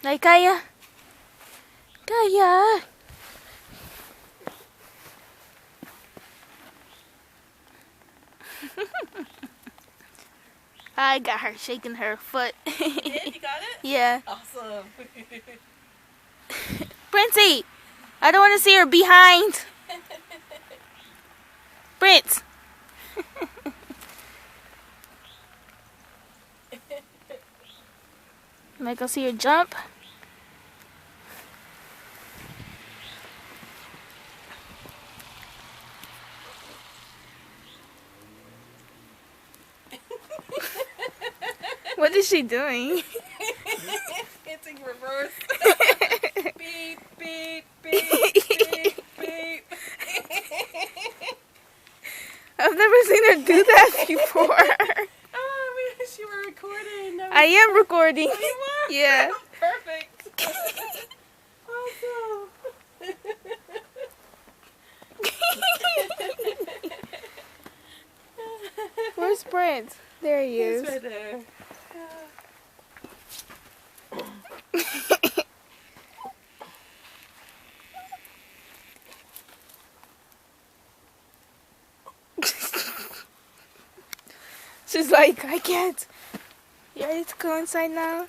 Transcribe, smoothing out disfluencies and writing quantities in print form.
Ay, Kaya. Kaya. I got her shaking her foot. You did? You got it? Yeah. Awesome. Princey, I don't want to see her behind. Prince. Might go see her jump. What is she doing? It's in reverse. Beep, beep, beep, beep, beep. I've never seen her do that before. Oh, we wish you were recording. I am recording. Oh, you were? Yeah. Perfect. Awesome. Where's Prince? There he He's is. right there. She's like, I can't. You ready to go inside now?